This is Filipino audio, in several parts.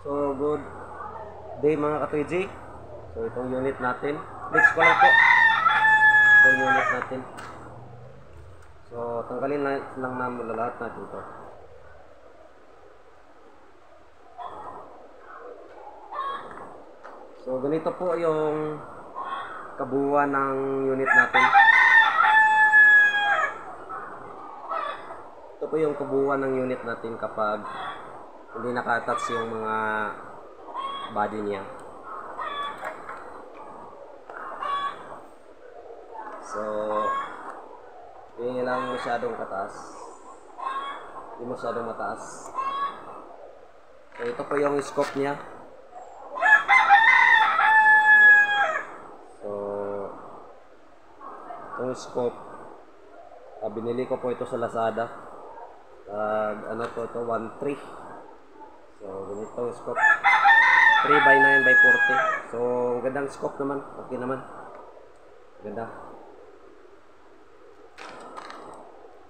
So, good day mga ka-3G. So, itong unit natin. Next ko lang po. Itong unit natin. So, tanggalin lang namin lahat natin ito. So, ganito po yung kabuuan ng unit natin. Ito po yung kabuuan ng unit natin kapag hindi naka-attach yung mga body niya. So, hindi lang masyadong kataas. Hindi masyadong mataas. So, ito po yung scope niya. So, itong scope, binili ko po ito sa Lazada. Ano po ito? 1.3. So, ganito yung scope. 3x9x40. So, gandang scope naman. Okay naman. Ganda.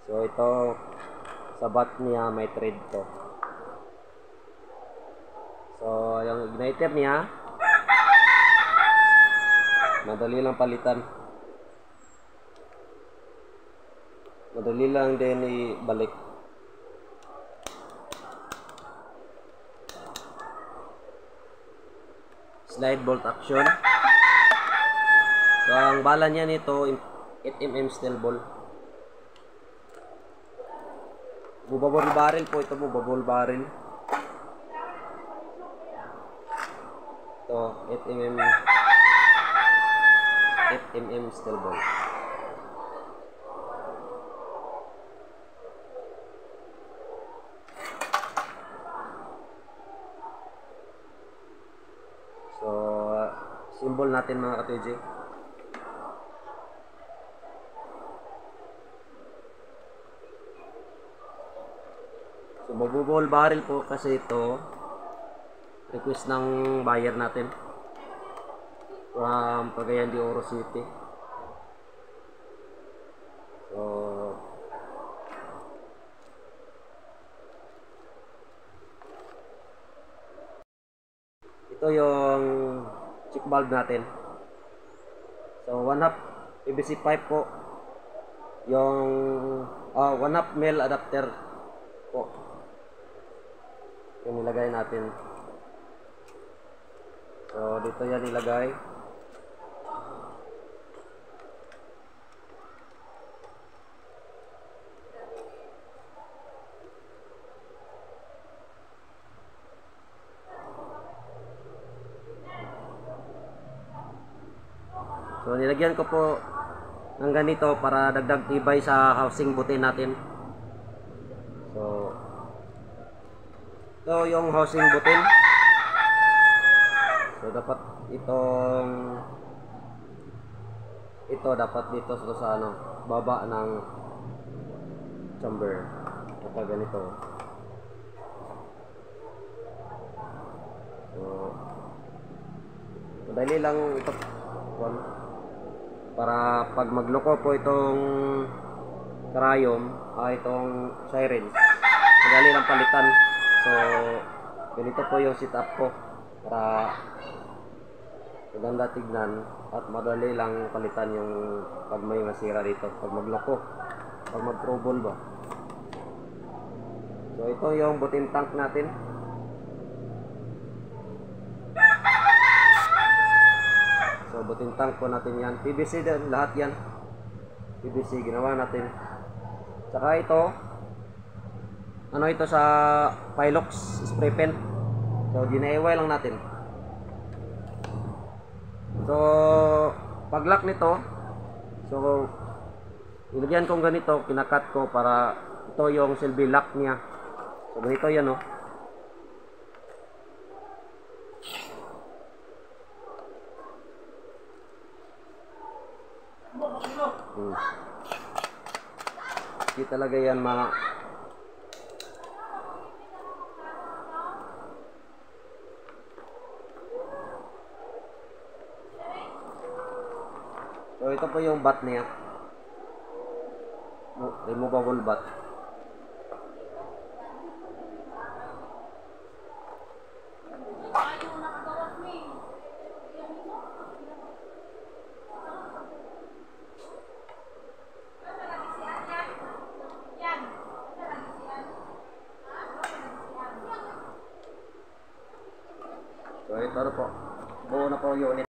So, ito, sa bat niya, may thread to. So, yung igniter niya, madali lang palitan. Madali lang din ibalik. Slide bolt action. So, ang bala niya nito, 8mm steel ball. Movable barrel po ito, movable barrel. Ito, 8mm steel ball. So, symbol natin mga ka-TJ. So, movable barrel po kasi ito request ng buyer natin from Cagayan de Oro City. So, ito yung check valve natin. So, 1/2 PVC pipe po yung 1/2 male adapter po yung nilagay natin. So, dito yan ilagay. So, nilagyan ko po ng ganito para dagdag tibay sa housing butin natin. So, ito yung housing butin. So, dapat ito dapat dito sa ano, baba ng chamber. Kapag ganito. So, madali lang ito para pag magloko po itong karayom, itong siren, madali lang palitan. So, ganito po yung setup ko para maganda tignan at madali lang palitan yung pag may masira dito, pag magloko, pag mag-trouble ba. So, ito yung butin tank natin. So, butin tank po natin yan. PVC din, lahat yan. PVC, ginawa natin. Saka ito, ano ito sa Pilox spray pen. So, dinaiway lang natin. So, pag-lock nito, so, ilagyan kong ganito, kinakat ko para ito yung silbi lock niya. So, ganito yan, oh. Hindi talaga yan So, ito po yung bat niya. Removable bat. So ito na po. Buo na po yung unit.